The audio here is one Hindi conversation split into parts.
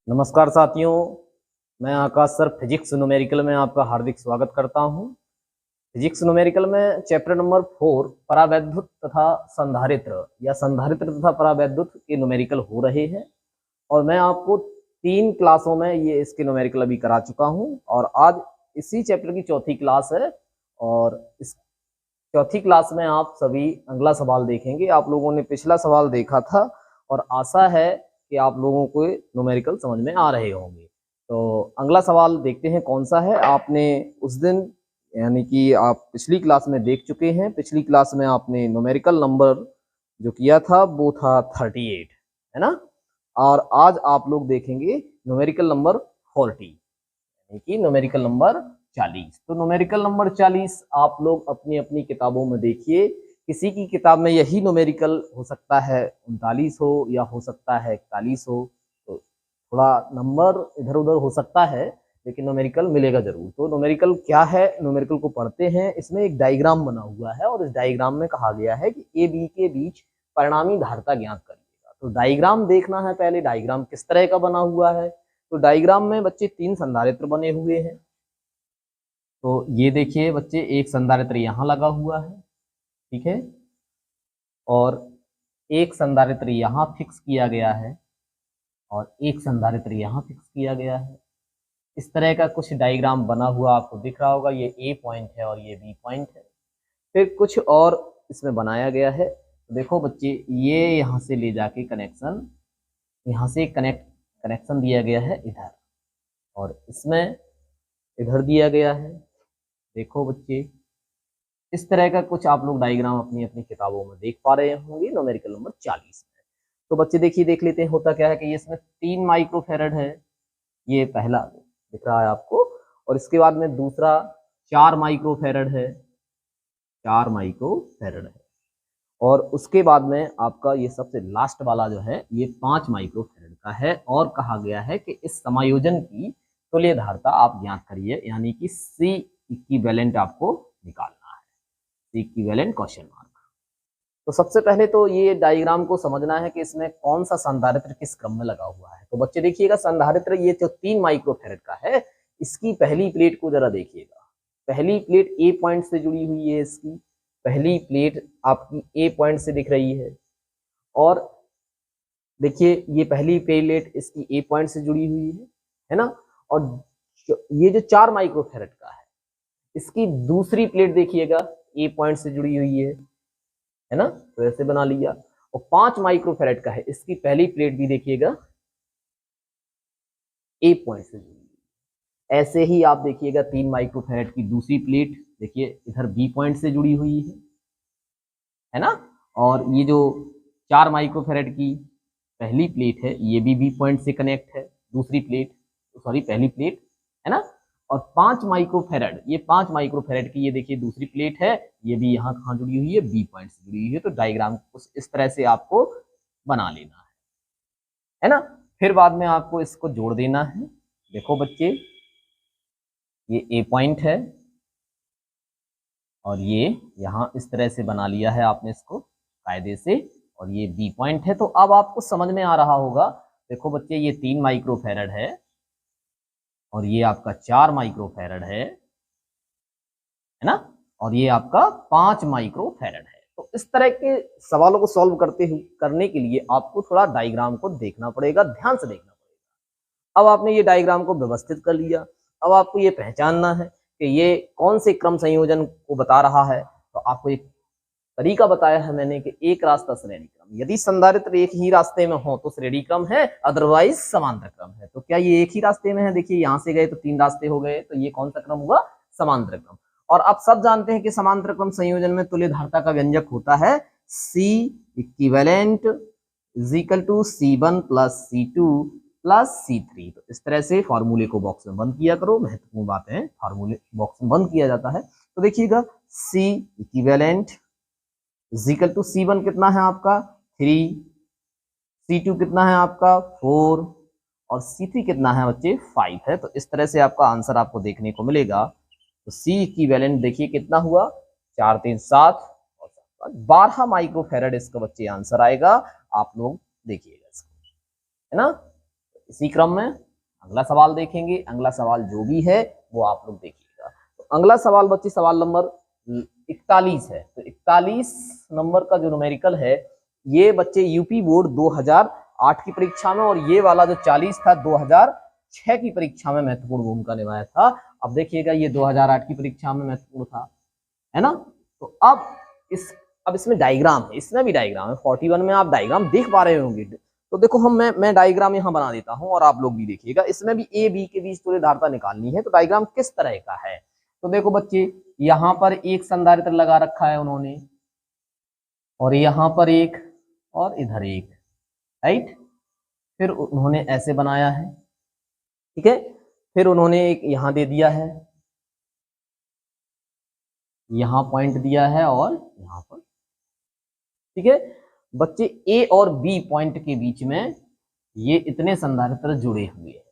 नमस्कार साथियों, मैं आकाश सर फिजिक्स न्यूमेरिकल में आपका हार्दिक स्वागत करता हूं। फिजिक्स न्यूमेरिकल में चैप्टर नंबर 4 परावैद्युत तथा संधारित्र या संधारित्र तथा परावैद्युत के न्यूमेरिकल हो रहे हैं और मैं आपको 3 क्लासों में ये इसके न्यूमेरिकल अभी करा चुका हूं और आज इसी चैप्टर की चौथी क्लास है और इस चौथी क्लास में आप सभी अगला सवाल देखेंगे। आप लोगों ने पिछला सवाल देखा था और आशा है कि आप लोगों को न्यूमेरिकल समझ में आ रहे होंगे। तो अगला सवाल देखते हैं कौन सा है। आपने उस दिन यानी कि आप पिछली क्लास में देख चुके हैं। पिछली क्लास में आपने न्यूमेरिकल नंबर जो किया था वो था 38, है ना। और आज आप लोग देखेंगे न्यूमेरिकल नंबर 40 यानी कि न्यूमेरिकल नंबर 40। तो न्यूमेरिकल नंबर 40 आप लोग अपनी अपनी किताबों में देखिए। किसी की किताब में यही न्यूमेरिकल हो सकता है 39 हो या हो सकता है 41 हो, तो थोड़ा नंबर इधर उधर हो सकता है लेकिन न्यूमेरिकल मिलेगा जरूर। तो न्यूमेरिकल क्या है, न्यूमेरिकल को पढ़ते हैं। इसमें एक डायग्राम बना हुआ है और इस डायग्राम में कहा गया है कि ए बी के बीच परिणामी धारिता ज्ञात करिएगा। तो डायग्राम देखना है पहले, डायग्राम किस तरह का बना हुआ है। तो डायग्राम में बच्चे 3 संधारित्र बने हुए हैं। तो ये देखिए बच्चे, एक संधारित्र यहाँ लगा हुआ है, ठीक है, और एक संधारित्र यहाँ फिक्स किया गया है और एक संधारित्र यहाँ फिक्स किया गया है। इस तरह का कुछ डायग्राम बना हुआ आपको दिख रहा होगा। ये ए पॉइंट है और ये बी पॉइंट है। फिर कुछ और इसमें बनाया गया है। तो देखो बच्चे, ये यहाँ से ले जाके कनेक्शन, यहाँ से कनेक्शन दिया गया है इधर और इसमें इधर दिया गया है। देखो बच्चे, इस तरह का कुछ आप लोग डायग्राम अपनी अपनी किताबों में देख पा रहे होंगे न्यूमेरिकल नंबर 40 में। तो बच्चे देखिए, देख लेते हैं होता क्या है कि इसमें 3 माइक्रोफेरेड है, ये पहला दिख रहा है आपको, और इसके बाद में दूसरा 4 माइक्रोफेरेड है, 4 माइक्रोफेरेड है, और उसके बाद में आपका ये सबसे लास्ट वाला जो है ये 5 माइक्रोफेरेड का है। और कहा गया है कि इस समायोजन की तुल्य धारिता आप ज्ञात करिए, यानी कि सी इक्विवेलेंट आपको निकालना है, सी इक्विवेलेंट क्वेश्चन मार्क। तो सबसे पहले तो ये डायग्राम को समझना है कि इसमें कौन सा संधारित्र किस क्रम में लगा हुआ है। तो बच्चे देखिएगा, संधारित्र ये जो 3 माइक्रोफेरेड का है, इसकी पहली प्लेट को जरा देखिएगा। पहली प्लेट ए पॉइंट से जुड़ी हुई है, इसकी पहली प्लेट आपकी ए पॉइंट से दिख रही है। और देखिए, ये पहली प्लेट इसकी ए पॉइंट से जुड़ी हुई है ना। और ये जो 4 माइक्रोफेरेड का है, इसकी दूसरी प्लेट देखिएगा ए पॉइंट से जुड़ी हुई है ना। तो ऐसे बना लिया। और 5 माइक्रोफेरेड का है, इसकी पहली प्लेट भी देखिएगा ए पॉइंट से जुड़ी हुई। ऐसे ही आप देखिएगा 3 माइक्रोफेरेड की दूसरी प्लेट देखिए इधर बी पॉइंट से जुड़ी हुई है ना। और ये जो 4 माइक्रोफेरेड की पहली प्लेट है, ये भी बी पॉइंट से कनेक्ट है, दूसरी प्लेट, सॉरी पहली प्लेट, है ना। और 5 माइक्रोफेरेड, ये 5 माइक्रोफेरेड की ये देखिए दूसरी प्लेट है, ये भी यहाँ कहाँ जुड़ी हुई है, बी पॉइंट से जुड़ी हुई है। तो डायग्राम कुछ इस तरह से आपको बना लेना है ना। फिर बाद में आपको इसको जोड़ देना है। देखो बच्चे, ये ए पॉइंट है और ये यहाँ इस तरह से बना लिया है आपने इसको कायदे से, और ये बी पॉइंट है। तो अब आपको समझ में आ रहा होगा। देखो बच्चे, ये 3 माइक्रोफेरेड है और ये आपका 4 माइक्रोफेरेड है ना, और ये आपका 5 माइक्रोफेरेड है। तो इस तरह के सवालों को सॉल्व करने के लिए आपको थोड़ा डायग्राम को देखना पड़ेगा, ध्यान से देखना पड़ेगा। अब आपने ये डायग्राम को व्यवस्थित कर लिया। अब आपको ये पहचानना है कि ये कौन से क्रम संयोजन को बता रहा है। तो आपको एक तरीका बताया है मैंने कि एक रास्ता श्रेणी क्रम। यदि संधारित्र एक ही रास्ते में हो तो श्रेणी क्रम है, अदरवाइज समांतर क्रम है। तो क्या ये एक ही रास्ते में है? देखिए, यहां से गए तो 3 रास्ते हो गए, तो ये कौन सा क्रम हुआ? समांतर क्रम। और आप सब जानते हैं कि समांतर क्रम संयोजन में तुल्य धारिता का व्यंजक होता है C equivalent is equal to C1 plus C2 plus C3। तो इस तरह से फॉर्मूले को बॉक्स में बंद किया करो, महत्वपूर्ण बात है, फॉर्मूले बॉक्स में बंद किया जाता है। तो देखिएगा, C equivalent is equal to C1 कितना है आपका 3, C2 कितना है आपका 4 और C3 कितना है बच्चे 5 है। तो इस तरह से आपका आंसर आपको देखने को मिलेगा। तो C इक्विवेलेंट देखिए कितना हुआ, 4 3 7 और 12 माइक्रोफेरेड इसका बच्चे आंसर आएगा। आप लोग देखिएगा इसको, है ना। इसी क्रम में अगला सवाल देखेंगे। अगला सवाल जो भी है वो आप लोग देखिएगा। तो अगला सवाल बच्चे सवाल नंबर 41 है। तो 41 नंबर का जो न्यूमेरिकल है ये बच्चे यूपी बोर्ड 2008 की परीक्षा में, और ये वाला जो 40 था 2006 की परीक्षा में महत्वपूर्ण भूमिका निभाया था। अब देखिएगा ये 2008 की परीक्षा में महत्वपूर्ण था, है ना। तो अब इसमें डायग्राम है, इसमें भी डायग्राम है। 41 में आप डायग्राम देख पा रहे होंगे। तो देखो मैं डायग्राम यहाँ बना देता हूँ और आप लोग भी देखिएगा। इसमें भी ए बी के बीच तुल्यधारता निकालनी है। तो डायग्राम किस तरह का है, तो देखो बच्चे यहाँ पर एक संधारित्र लगा रखा है उन्होंने, और यहाँ पर एक, और इधर एक, राइट। फिर उन्होंने ऐसे बनाया है, ठीक है। फिर उन्होंने एक यहाँ दे दिया है, यहाँ पॉइंट दिया है, और यहाँ पर, ठीक है बच्चे। ए और बी पॉइंट के बीच में ये इतने संधारित्र जुड़े हुए हैं,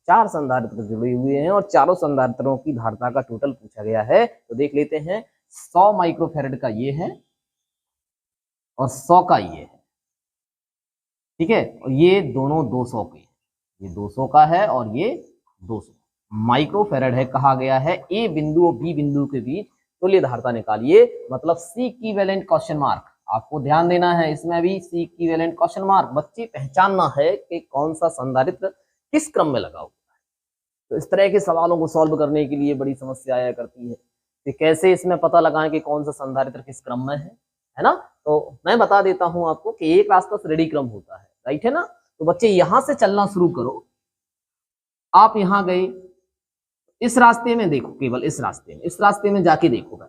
4 संधारित्र जुड़े हुए हैं, और चारों संधारित्रों की धारिता का टोटल पूछा गया है। तो देख लेते हैं। 100 माइक्रोफैरड का ये है और 100 का ये है, ठीक है। और ये दोनों 200 के, ये 200 का है और ये 200 माइक्रोफैरड है। कहा गया है ए बिंदु और बी बिंदु के बीच तुल्य धारिता निकालिए, मतलब सी इक्विवेलेंट क्वेश्चन मार्क। आपको ध्यान देना है इसमें भी, सी इक्विवेलेंट क्वेश्चन मार्क। बच्चे पहचानना है कि कौन सा संधारित्र किस क्रम में लगा हुआ है। तो इस तरह के सवालों को सॉल्व करने के लिए बड़ी समस्या आया करती है कि कैसे इसमें पता लगाएं कि कौन सा संधारित्र किस क्रम में है ना। तो मैं बता देता हूं आपको कि एक रास्ता श्रेणी क्रम होता है, राइट है ना। तो बच्चे यहां से चलना शुरू करो। आप यहां गए, इस रास्ते में देखो, केवल इस रास्ते में जाके देखो।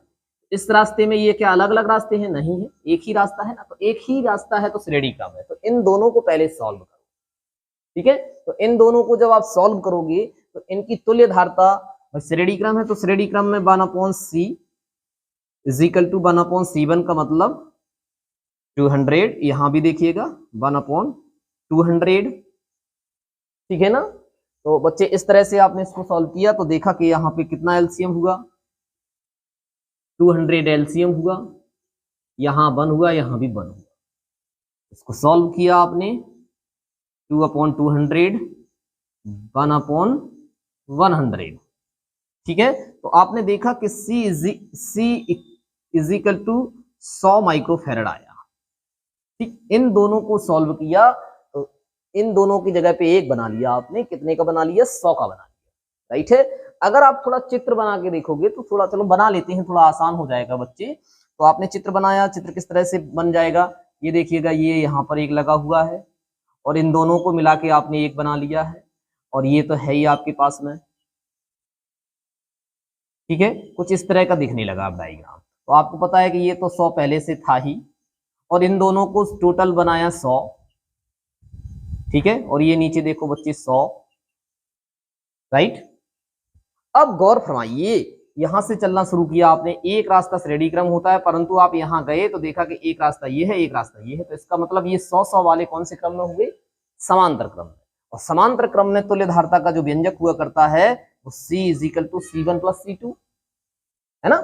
इस रास्ते में ये क्या अलग अलग रास्ते हैं? नहीं है, एक ही रास्ता है ना। तो एक ही रास्ता है तो श्रेणी क्रम है। तो इन दोनों को पहले सॉल्व करो, ठीक है। तो इन दोनों को जब आप सॉल्व करोगे तो इनकी तुल्य धारिता, श्रेणी क्रम है तो श्रेणी क्रम में 1/c = 1/c1 का मतलब 200। यहां भी देखिएगा 1/200, ठीक है ना। तो बच्चे इस तरह से आपने इसको सॉल्व किया तो देखा कि यहाँ पे कितना एलसीएम हुआ, 200 एलसीएम हुआ, यहाँ 1 हुआ, यहाँ भी 1 हुआ। इसको सॉल्व किया आपने, 2/200 1/100, ठीक है। तो आपने देखा कि C = 100 माइक्रोफैरड आया, ठीक। इन दोनों को सॉल्व किया तो इन दोनों की जगह पे एक बना लिया आपने। कितने का बना लिया? 100 का बना लिया, राइट है। अगर आप थोड़ा चित्र बना के देखोगे तो थोड़ा, चलो बना लेते हैं, थोड़ा आसान हो जाएगा बच्चे। तो आपने चित्र बनाया, चित्र किस तरह से बन जाएगा ये देखिएगा। ये यहाँ पर एक लगा हुआ है और इन दोनों को मिला के आपने एक बना लिया है, और ये तो है ही आपके पास में, ठीक है। कुछ इस तरह का दिखने लगा अब डायग्राम। तो आपको पता है कि ये तो 100 पहले से था ही, और इन दोनों को टोटल बनाया 100, ठीक है। और ये नीचे देखो बच्चे 100, राइट। अब गौर फरमाइए, यहां से चलना शुरू किया आपने। एक रास्ता श्रेणी क्रम होता है, परंतु आप यहां गए तो देखा कि एक रास्ता ये है, एक रास्ता ये है। तो इसका मतलब ये 100-100 वाले कौन से क्रम में हुए? समांतर क्रम में। और समांतर क्रम में तुल्य धारिता का जो व्यंजक हुआ करता है वो C = C1 + C2, है ना।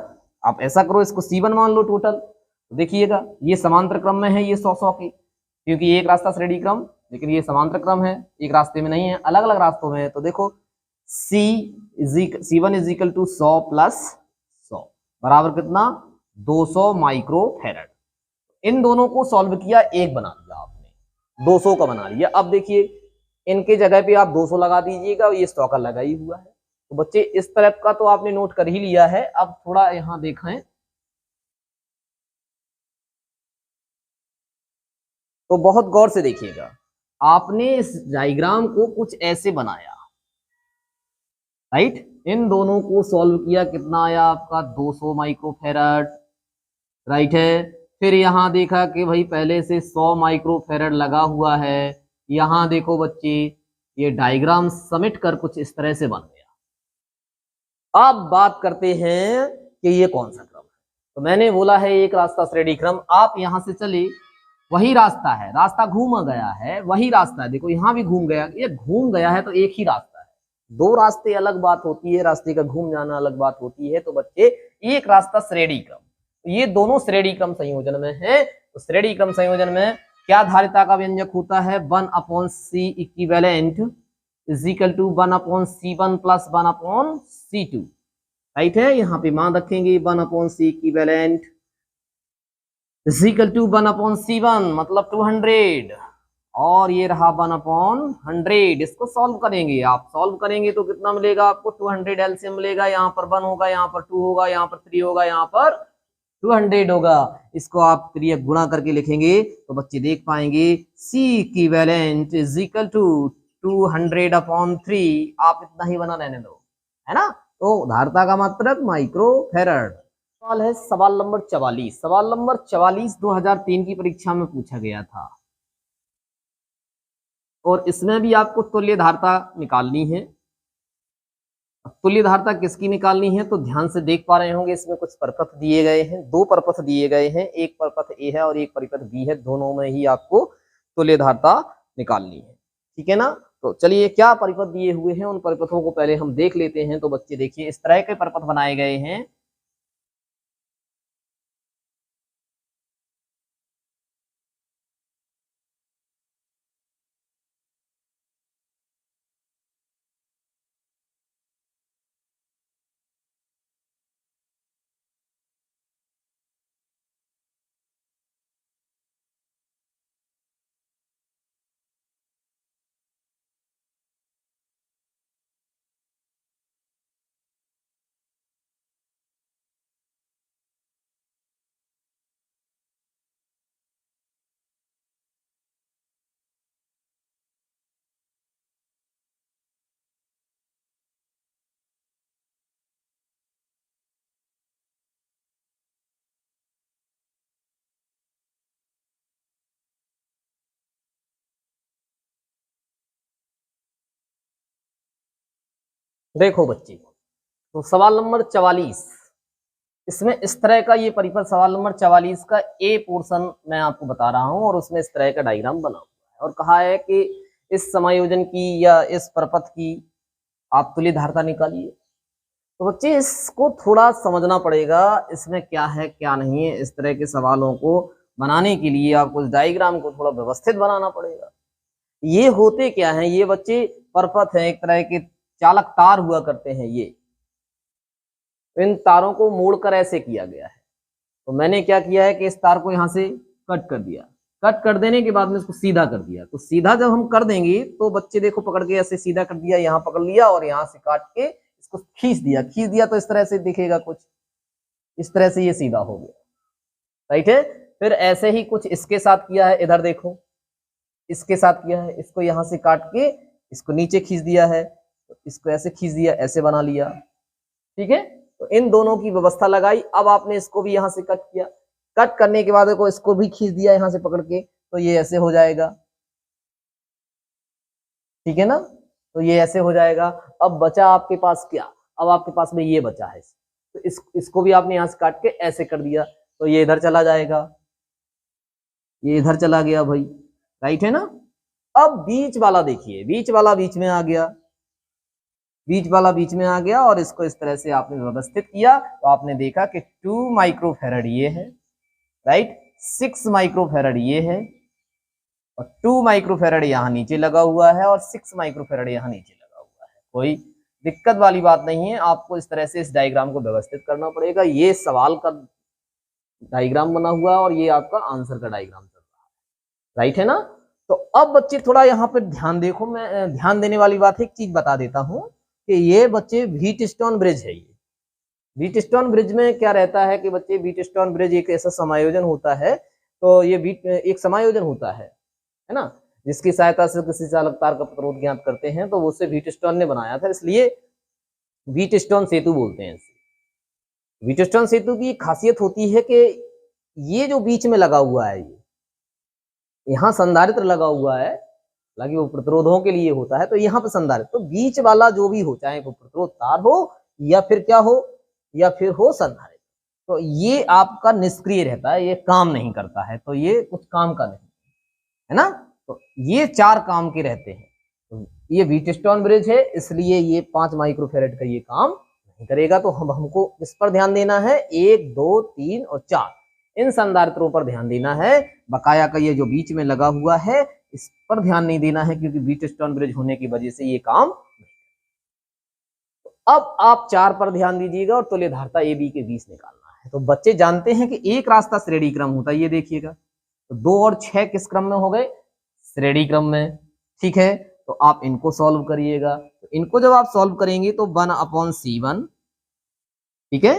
आप ऐसा करो, इसको C1 मान लो टोटल। तो देखिएगा ये समांतर क्रम में है, ये 100-100 के, क्योंकि एक रास्ता श्रेणी क्रम, लेकिन ये समांतर क्रम है, एक रास्ते में नहीं है, अलग अलग रास्तों में है। तो देखो C1 = 100 + 100 बराबर कितना? 200 माइक्रोफैरड। इन दोनों को सॉल्व किया, एक बना लिया आपने, 200 का बना लिया। अब देखिए इनके जगह पे आप 200 लगा दीजिएगा, ये 100 का लगा ही हुआ है। तो बच्चे इस तरफ का तो आपने नोट कर ही लिया है। अब थोड़ा यहां देखें तो बहुत गौर से देखिएगा। आपने इस डायग्राम को कुछ ऐसे बनाया, राइट। इन दोनों को सॉल्व किया, कितना आया आपका? 200 माइक्रोफैरड, राइट है। फिर यहां देखा कि भाई पहले से 100 माइक्रोफैरड लगा हुआ है। यहां देखो बच्चे, ये डायग्राम सबमिट कर कुछ इस तरह से बन गया। अब बात करते हैं कि ये कौन सा क्रम है। तो मैंने बोला है एक रास्ता श्रेणी क्रम। आप यहां से चले, वही रास्ता है, रास्ता घूम गया है, वही रास्ता है। देखो यहां भी घूम गया, ये घूम गया है तो एक ही रास्ता है। दो रास्ते अलग बात होती है, रास्ते का घूम जाना अलग बात होती है। तो बच्चे एक रास्ता श्रेणी क्रम, ये दोनों श्रेणी क्रम संयोजन में है। तो श्रेणी क्रम संयोजन में क्या धारिता का व्यंजक होता है? 1/c equivalent is equal to 1/C1 plus 1/C2, right है। यहाँ पे मान रखेंगे 1/C equivalent is equal to 1/C1 मतलब 200, और ये रहा 1/100। इसको सॉल्व करेंगे, आप सॉल्व करेंगे तो कितना मिलेगा आपको, 200 एलसीएम मिलेगा। यहाँ पर 1 होगा, यहाँ पर 2 होगा, यहाँ पर 3 होगा, यहाँ पर 200 होगा। इसको आप क्रिया गुणा करके लिखेंगे तो बच्चे देख पाएंगे C equivalent is equal to 200/3। आप इतना ही बना रहने दो, है ना। तो धारिता का मात्रक माइक्रोफैराड। सवाल है सवाल नंबर 44। सवाल नंबर 44 2003 की परीक्षा में पूछा गया था, और इसमें भी आपको तुल्य धारिता निकालनी है। तुल्य धारिता किसकी निकालनी है, तो ध्यान से देख पा रहे होंगे इसमें कुछ परपथ दिए गए हैं, 2 परपथ दिए गए हैं, एक परपथ ए है और एक परपथ बी है। दोनों में ही आपको तुल्य धारिता निकालनी है, ठीक है ना। तो चलिए क्या परिपथ दिए हुए हैं उन परिपथों को पहले हम देख लेते हैं। तो बच्चे देखिए इस तरह के परिपथ बनाए गए हैं। देखो बच्चे, तो सवाल नंबर 44, इसमें इस तरह का ये परिपथ सवाल नंबर 44 का ए पोर्शन मैं आपको बता रहा हूं, और उसमें इस तरह का डायग्राम बना हुआ है और कहा है कि इस समायोजन की या इस परिपथ की आप तुल्य धारिता निकालिए। तो बच्चे इसको थोड़ा समझना पड़ेगा, इसमें क्या है क्या नहीं है। इस तरह के सवालों को बनाने के लिए आपको इस डायग्राम को थोड़ा व्यवस्थित बनाना पड़ेगा। ये होते क्या है, ये बच्चे परपथ है, एक तरह के चालक तार हुआ करते हैं। ये इन तारों को मोड़कर ऐसे किया गया है। तो मैंने क्या किया है कि इस तार को यहाँ से कट कर दिया, कट कर देने के बाद में इसको सीधा कर दिया। तो सीधा जब हम कर देंगे तो बच्चे देखो पकड़ के ऐसे सीधा कर दिया, यहाँ पकड़ लिया और यहाँ से काट के इसको खींच दिया तो इस तरह से दिखेगा कुछ इस तरह से, ये सीधा हो गया, राइट है। फिर ऐसे ही कुछ इसके साथ किया है, इधर देखो इसके साथ किया है, इसको यहाँ से काट के इसको नीचे खींच दिया है, तो इसको ऐसे खींच दिया, ऐसे बना लिया, ठीक है। तो इन दोनों की व्यवस्था लगाई। अब आपने इसको भी यहाँ से कट किया, कट करने के बाद देखो इसको भी खींच दिया यहाँ से पकड़ के, तो ये ऐसे हो जाएगा, ठीक है ना। तो ये ऐसे हो जाएगा। अब बचा आपके पास क्या, अब आपके पास में ये बचा है, तो इसको भी आपने यहाँ से काट के ऐसे कर दिया, तो ये इधर चला जाएगा, ये इधर चला गया भाई, राइट है ना। अब बीच वाला देखिए, बीच वाला बीच में आ गया, बीच वाला बीच में आ गया, और इसको इस तरह से आपने व्यवस्थित किया तो आपने देखा कि 2 माइक्रोफैराड ये है, राइट, 6 माइक्रोफैराड ये है, और 2 माइक्रोफैराड यहाँ नीचे लगा हुआ है, और 6 माइक्रोफैराड यहाँ नीचे लगा हुआ है। कोई दिक्कत वाली बात नहीं है। आपको इस तरह से इस डायग्राम को व्यवस्थित करना पड़ेगा। ये सवाल का डायग्राम बना हुआ है और ये आपका आंसर का डायग्राम चल रहा है, राइट है ना। तो अब बच्चे थोड़ा यहाँ पे ध्यान देखो, मैं ध्यान देने वाली बात एक चीज बता देता हूँ कि ये बच्चे व्हीटस्टोन ब्रिज है। ये व्हीटस्टोन ब्रिज में क्या रहता है कि बच्चे व्हीटस्टोन ब्रिज एक ऐसा समायोजन होता है, तो ये एक समायोजन होता है ना, जिसकी सहायता से किसी चालक तार का प्रतिरोध ज्ञात करते हैं। तो उसे व्हीटस्टोन ने बनाया था, इसलिए व्हीटस्टोन सेतु बोलते हैं इसे। व्हीटस्टोन सेतु की खासियत होती है कि ये जो बीच में लगा हुआ है, ये यहाँ संधारित्र लगा हुआ है, हालांकि वो प्रतिरोधों के लिए होता है, तो यहाँ पे संधारित्र, तो बीच वाला जो भी हो, चाहे वो प्रतिरोध तार हो या फिर क्या हो, या फिर हो संधारित्र, तो ये आपका निष्क्रिय रहता है, ये काम नहीं करता है, तो ये कुछ काम का नहीं है ना। तो ये 4 काम के रहते हैं। तो ये व्हीटस्टोन ब्रिज है, इसलिए ये 5 माइक्रोफैराड का ये काम नहीं करेगा। तो हमको इस पर ध्यान देना है, 1, 2, 3 और 4 इन संधारित्रों पर ध्यान देना है। बकाया का ये जो बीच में लगा हुआ है, इस पर ध्यान नहीं देना है क्योंकि व्हीटस्टोन ब्रिज होने की वजह से ये काम। तो अब आप 4 पर ध्यान दीजिएगा और तुल्य धारता ए बी के बीच निकालना है। तो बच्चे जानते हैं कि एक रास्ता श्रेणी क्रम होता है, ये देखिएगा। तो 2 और 6 किस क्रम में हो गए? श्रेणी क्रम में। ठीक है, तो आप इनको सॉल्व करिएगा। तो इनको जब आप सॉल्व करेंगे तो 1/C1, ठीक है,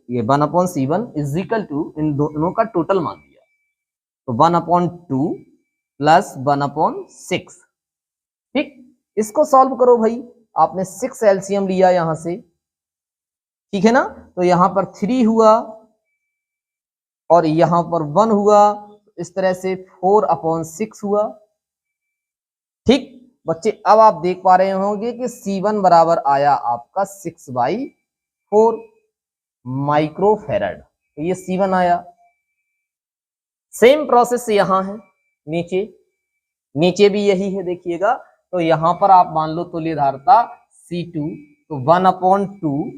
ये 1/C1 इज इक्वल टू इन दोनों का टोटल मान लिया, तो 1/2 प्लस 1/6। ठीक, इसको सॉल्व करो भाई। आपने 6 एलसीएम लिया यहां से, ठीक है ना। तो यहां पर 3 हुआ और यहां पर 1 हुआ, इस तरह से 4/6 हुआ। ठीक बच्चे, अब आप देख पा रहे होंगे कि C1 बराबर आया आपका 6/4 माइक्रोफेरेड। तो ये C1 आया। सेम प्रोसेस यहां है, नीचे भी यही है, देखिएगा। तो यहां पर आप मान लो तुल्य धारता C2, तो 1/2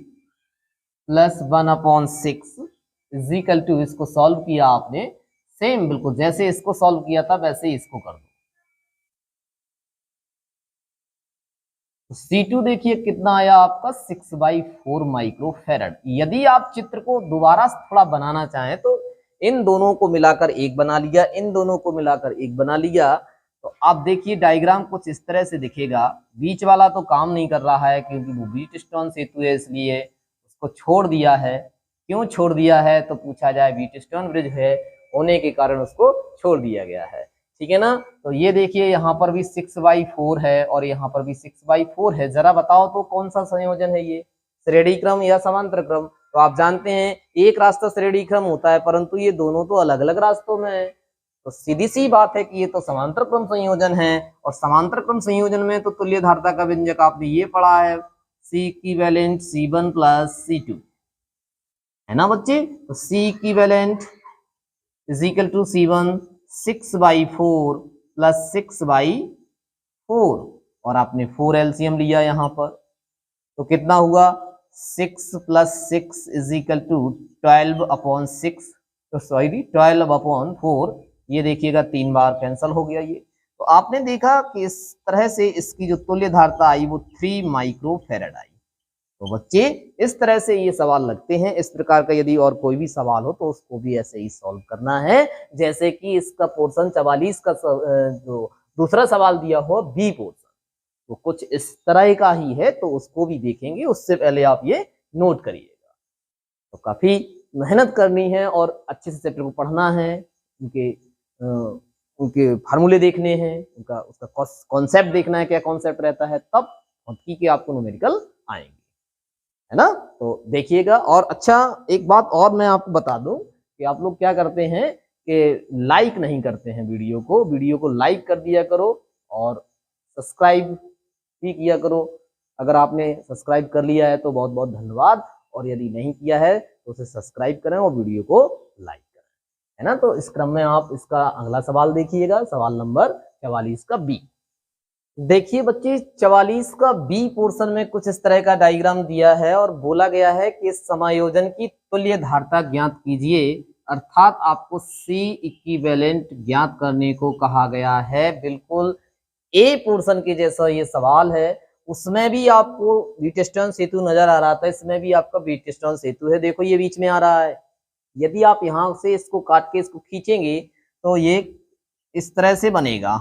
प्लस 1/6 इज इक्वल टू, इसको सॉल्व किया आपने, सेम बिल्कुल जैसे इसको सॉल्व किया था वैसे ही इसको कर दो। तो C2 देखिए कितना आया आपका 6/4 माइक्रोफेरेड। यदि आप चित्र को दोबारा थोड़ा बनाना चाहें तो इन दोनों को मिलाकर एक बना लिया, इन दोनों को मिलाकर एक बना लिया। तो आप देखिए डायग्राम कुछ इस तरह से दिखेगा। बीच वाला तो काम नहीं कर रहा है क्योंकि वो व्हीटस्टोन सेतु है, इसलिए उसको छोड़ दिया है। क्यों छोड़ दिया है तो पूछा जाए, व्हीटस्टोन ब्रिज है होने के कारण उसको छोड़ दिया गया है। ठीक है ना। तो ये देखिए यहाँ पर भी 6/4 है और यहाँ पर भी 6/4 है। जरा बताओ तो कौन सा संयोजन है ये, श्रेणी क्रम या समांतर क्रम? तो आप जानते हैं एक रास्ता श्रेणी क्रम होता है, परंतु ये दोनों तो अलग अलग रास्तों में है। तो सीधी सी बात है कि ये तो समांतर क्रम संयोजन है। और समांतर क्रम संयोजन में तो तुल्य धारता का व्यंजक आपने ये पढ़ा है, C equivalent C1 plus C2, है ना बच्चे। तो C equivalent is equal to C1 6/4 plus 6/4, और आपने 4 एलसीएम लिया यहां पर, तो कितना हुआ 6 प्लस 6 इज इक्वल टू 12/6, तो सॉरी 12/4। ये देखिएगा 3 बार कैंसल हो गया ये। तो आपने देखा कि इस तरह से इसकी जो तुल्य धारता आई वो 3 माइक्रोफेरेड आई। तो बच्चे इस तरह से ये सवाल लगते हैं। इस प्रकार का यदि और कोई भी सवाल हो तो उसको भी ऐसे ही सॉल्व करना है, जैसे कि इसका पोर्शन 44 का जो दूसरा सवाल दिया हो बी पोर्शन, तो कुछ इस तरह का ही है, तो उसको भी देखेंगे। उससे पहले आप ये नोट करिएगा। तो काफी मेहनत करनी है और अच्छे से चैप्टर को पढ़ना है, उनके फार्मूले देखने हैं, उसका कॉन्सेप्ट देखना है, क्या कॉन्सेप्ट रहता है, तब भौतिकी के आपको न्यूमेरिकल आएंगे, है ना। तो देखिएगा। और अच्छा एक बात और मैं आपको बता दूं कि आप लोग क्या करते हैं कि लाइक नहीं करते हैं वीडियो को लाइक कर दिया करो और सब्सक्राइब भी किया करो। अगर आपने सब्सक्राइब कर लिया है तो बहुत बहुत धन्यवाद, और यदि नहीं किया है तो उसे सब्सक्राइब करें और वीडियो को लाइक करें, है ना। तो इस क्रम में आप इसका अगला सवाल देखिएगा, सवाल नंबर 44 का बी। देखिए बच्चे 44 का बी पोर्शन में कुछ इस तरह का डायग्राम दिया है और बोला गया है कि इस समायोजन की तुल्य धारता ज्ञात कीजिए, अर्थात आपको C इक्विवेलेंट ज्ञात करने को कहा गया है। बिल्कुल ए पोर्शन के जैसा ये सवाल है। उसमें भी आपको व्हीटस्टोन सेतु नजर आ रहा था, इसमें भी आपका व्हीटस्टोन सेतु है। देखो ये बीच में आ रहा है, यदि आप यहां से इसको काट के इसको खींचेंगे तो ये इस तरह से बनेगा,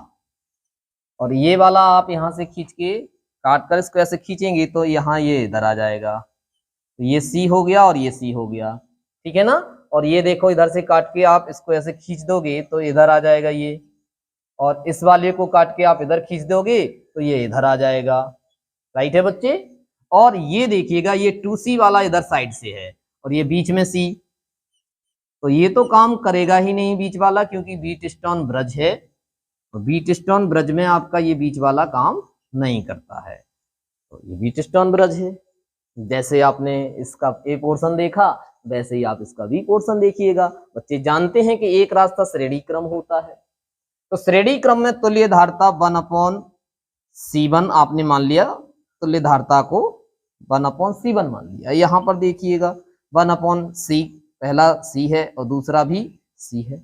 और ये वाला आप यहां से खींच के काट कर इसको ऐसे खींचेंगे तो यहाँ ये इधर आ जाएगा। तो ये C हो गया और ये C हो गया, ठीक है ना। और ये देखो इधर से काट के आप इसको ऐसे खींच दोगे तो इधर आ जाएगा ये, और इस वाले को काट के आप इधर खींच दोगे तो ये इधर आ जाएगा। राइट है बच्चे। और ये देखिएगा ये 2C वाला इधर साइड से है और ये बीच में C, तो ये तो काम करेगा ही नहीं बीच वाला, क्योंकि व्हीटस्टोन ब्रिज है। तो व्हीटस्टोन ब्रिज में आपका ये बीच वाला काम नहीं करता है। तो ये व्हीटस्टोन ब्रिज है। जैसे आपने इसका ए पोर्शन देखा वैसे ही आप इसका बी पोर्शन देखिएगा। बच्चे जानते हैं कि एक रास्ता श्रेणी क्रम होता है। तो श्रेणी क्रम में तुल्य धारता 1/C1 आपने मान लिया, तुल्य धारता को 1/C1 मान लिया। यहाँ पर देखिएगा 1/C, पहला C है और दूसरा भी C है,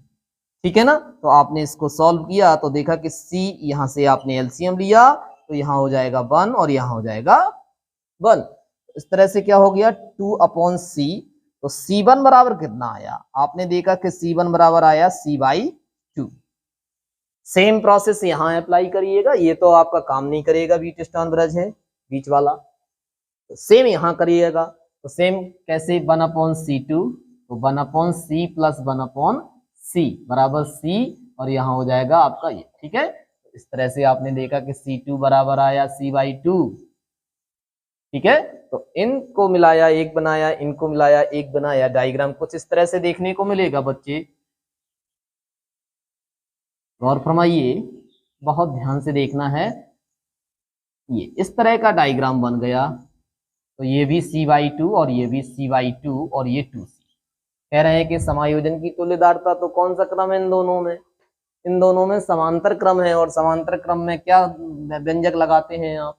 ठीक है ना। तो आपने इसको सॉल्व किया तो देखा कि C, यहाँ से आपने एलसीएम लिया तो यहाँ हो जाएगा 1 और यहाँ हो जाएगा 1। इस तरह से क्या हो गया 2/C। तो C1 बराबर कितना आया, आपने देखा कि C1 बराबर आया C/2। सेम प्रोसेस यहाँ अप्लाई करिएगा, ये तो आपका काम नहीं करेगा, बीट स्टोन ब्रज है बीच वाला, तो सेम यहाँ करिएगा। तो सेम कैसे 1/C2, तो 1/C प्लस 1/C बराबर C, और यहाँ हो जाएगा आपका ये। ठीक है, इस तरह से आपने देखा कि C2 बराबर आया C/2। ठीक है, तो इनको मिलाया एक बनाया, इनको मिलाया एक बनाया, डायग्राम कुछ इस तरह से देखने को मिलेगा बच्चे। गौर फरमाइए, बहुत ध्यान से देखना है। ये इस तरह का डायग्राम बन गया, तो ये भी C/2 और ये भी C/2 और ये 2C। कह रहे हैं कि समायोजन की तुल्यदार्ता, तो कौन सा क्रम है इन दोनों में, इन दोनों में समांतर क्रम है। और समांतर क्रम में क्या व्यंजक लगाते हैं आप,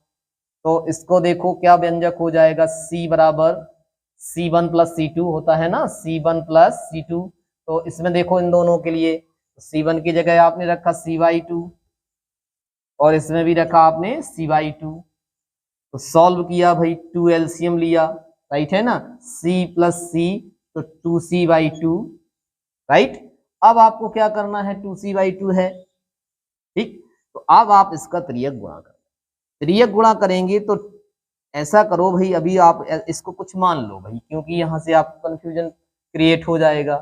तो इसको देखो क्या व्यंजक हो जाएगा, C बराबर C1 प्लस C2 होता है ना, C1 प्लस C2। तो इसमें देखो इन दोनों के लिए C1 की जगह आपने रखा C/2 और इसमें भी रखा आपने C/2। तो सॉल्व किया भाई, 2 एलसीएम लिया, राइट है ना, C प्लस C तो 2C/2, राइट। अब आपको क्या करना है, 2C/2 है, ठीक। तो अब आप इसका त्रियक गुणा करें, त्रियक गुणा करेंगे तो ऐसा करो भाई, अभी आप इसको कुछ मान लो भाई, क्योंकि यहां से आपको कंफ्यूजन क्रिएट हो जाएगा,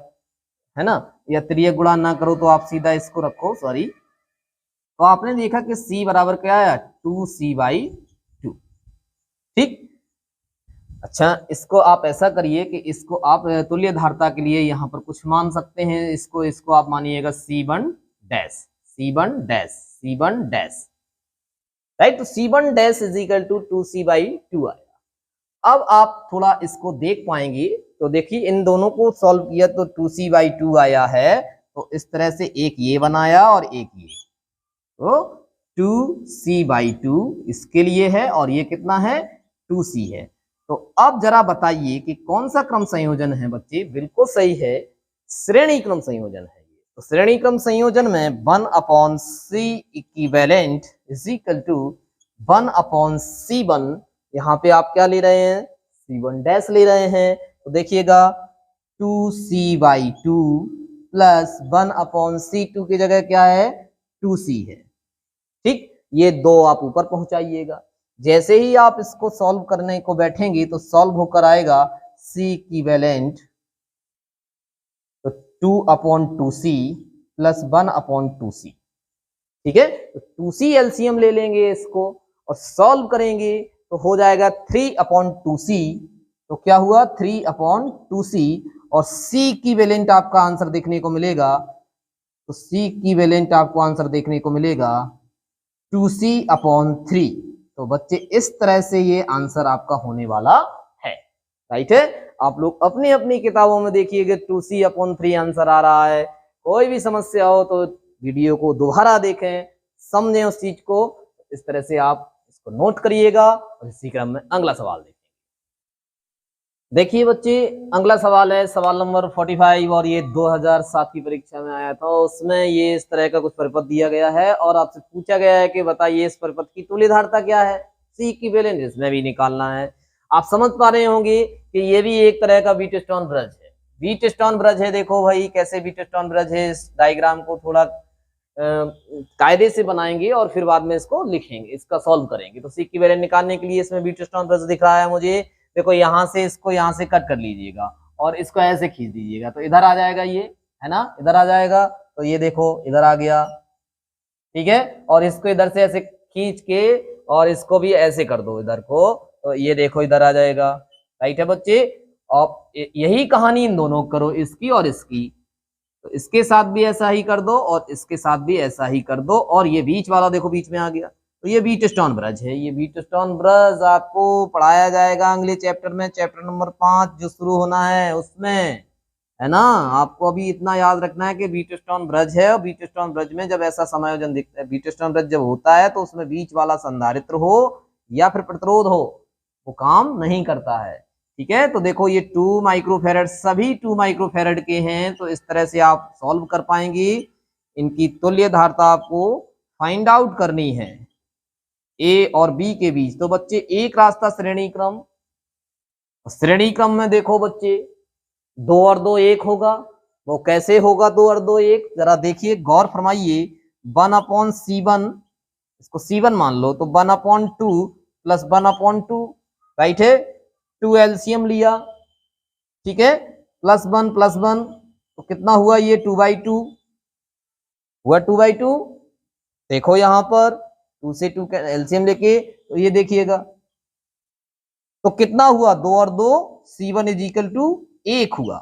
है ना। या त्रियक गुणा ना करो तो आप सीधा इसको रखो, सॉरी। तो आपने देखा कि C बराबर क्या आया, 2C/2, ठीक। अच्छा, इसको आप ऐसा करिए कि इसको आप तुल्य धारता के लिए यहाँ पर कुछ मान सकते हैं, इसको आप मानिएगा C1 dash, C1 dash, C1 dash, right. तो C1 dash is equal to 2C/2 आया। अब आप थोड़ा इसको देख पाएंगे, तो देखिए इन दोनों को सॉल्व किया तो 2C/2 आया है। तो इस तरह से एक ये बनाया और एक ये, तो 2C/2 इसके लिए है और ये कितना है 2C है। तो अब जरा बताइए कि कौन सा क्रम संयोजन है बच्चे, बिल्कुल सही है, श्रेणी क्रम संयोजन है। तो श्रेणी क्रम संयोजन में 1/C equivalent is equal to 1/C1, यहाँ पे आप क्या ले रहे हैं, C1 डैश ले रहे हैं। तो देखिएगा 2C/2 प्लस 1/C2 की जगह क्या है 2C है, ठीक। ये दो आप ऊपर पहुंचाइएगा, जैसे ही आप इसको सॉल्व करने को बैठेंगे तो सॉल्व होकर आएगा C इक्विवेलेंट, तो 2/2C प्लस 1/2C, ठीक है। तो 2C एलसीएम ले लेंगे इसको और सॉल्व करेंगे तो हो जाएगा 3/2C। तो क्या हुआ 3/2C, और C इक्विवेलेंट आपका आंसर देखने को मिलेगा, तो C इक्विवेलेंट आपको आंसर देखने को मिलेगा 2C/3। तो बच्चे इस तरह से ये आंसर आपका होने वाला है, राइट है। आप लोग अपनी अपनी किताबों में देखिएगा 2C/3 आंसर आ रहा है। कोई भी समस्या हो तो वीडियो को दोबारा देखें, समझें उस चीज को, इस तरह से आप इसको नोट करिएगा। और इसी क्रम में अगला सवाल देखें। देखिए बच्चे, अगला सवाल है सवाल नंबर 45, और ये 2007 की परीक्षा में आया था। उसमें ये इस तरह का कुछ परिपथ दिया गया है और आपसे पूछा गया है कि बताइए इस परिपथ की तुल्य धारता क्या है, C इक्विवेलेंट इसमें भी निकालना है। आप समझ पा रहे होंगे कि ये भी एक तरह का व्हीटस्टोन ब्रज है, व्हीटस्टोन ब्रज है। देखो भाई कैसे व्हीटस्टोन ब्रज है, इस डायग्राम को थोड़ा कायदे से बनाएंगे और फिर बाद में इसको लिखेंगे, इसका सॉल्व करेंगे। तो C इक्विवेलेंट निकालने के लिए इसमें व्हीटस्टोन ब्रज दिख रहा है मुझे, देखो यहाँ से इसको यहाँ से कट कर लीजिएगा और इसको ऐसे खींच दीजिएगा, तो इधर आ जाएगा ये, है ना, इधर आ जाएगा। तो ये देखो इधर आ गया, ठीक है। और इसको इधर से ऐसे खींच के और इसको भी ऐसे कर दो इधर को, तो ये देखो इधर आ जाएगा, राइट है बच्चे। और यही कहानी इन दोनों करो, इसकी और इसकी, तो इसके साथ भी ऐसा ही कर दो और इसके साथ भी ऐसा ही कर दो। और ये बीच वाला देखो बीच में आ गया, तो ये व्हीटस्टोन ब्रज है। ये व्हीटस्टोन ब्रज आपको पढ़ाया जाएगा अगले चैप्टर में, चैप्टर नंबर 5 जो शुरू होना है उसमें, है ना। आपको अभी इतना याद रखना है कि व्हीटस्टोन ब्रज है, और व्हीटस्टोन ब्रज में जब ऐसा समायोजन दिखता है, व्हीटस्टोन ब्रज जब होता है तो उसमें बीच वाला संधारित्र हो या फिर प्रतिरोध हो, वो काम नहीं करता है। ठीक है। तो देखो ये 2 माइक्रोफेरेड सभी 2 माइक्रोफेरेड के हैं, तो इस तरह से आप सॉल्व कर पाएंगे। इनकी तुल्य धारता आपको फाइंड आउट करनी है ए और बी के बीच। तो बच्चे एक रास्ता श्रेणी क्रम, श्रेणी क्रम में देखो बच्चे 2 और 2 1 होगा। वो कैसे होगा 2 और 2 1, जरा देखिए गौर फरमाइए। 1/C1, इसको C1 मान लो, तो 1/2 प्लस 1/2, राइट है। 2 एलसीएम लिया, ठीक है, +1 तो कितना हुआ ये 2/2 हुआ 2/2। देखो यहां पर 2 से 2 एलसीएम लेके, तो ये देखिएगा तो कितना हुआ 2 और 2 C1 = 1 हुआ।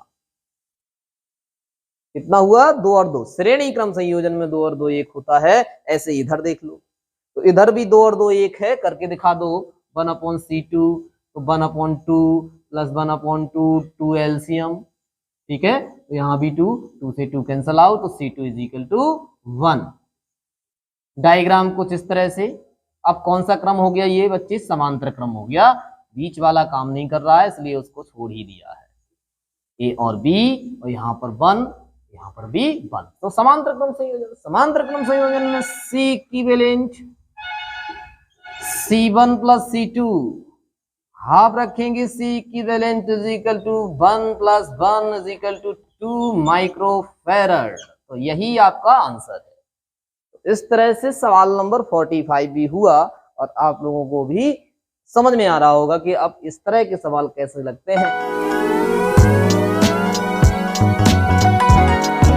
कितना हुआ 2 और 2, श्रेणी क्रम संयोजन में 2 और 2 1 होता है। ऐसे इधर देख लो, तो इधर भी 2 और 2 1 है, करके दिखा दो। 1/C2 तो 1/2 प्लस 1/2 2 एलसीएम, ठीक है। तो यहाँ भी 2 से 2 कैंसल आउट, तो C2 = 1। डायग्राम कुछ इस तरह से। अब कौन सा क्रम हो गया ये बच्चे? समांतर क्रम हो गया। बीच वाला काम नहीं कर रहा है, इसलिए उसको छोड़ ही दिया है। ए और बी, और यहाँ पर 1, यहाँ पर भी 1। तो समांतर क्रम संयोजन, समांतर क्रम संयोजन में C equivalent C1 + C2 half रखेंगे। C equivalent = 1 + 1 = 2 microfarad. तो यही आपका आंसर है। तो इस तरह से सवाल नंबर 45 भी हुआ, और आप लोगों को भी समझ में आ रहा होगा कि अब इस तरह के सवाल कैसे लगते हैं।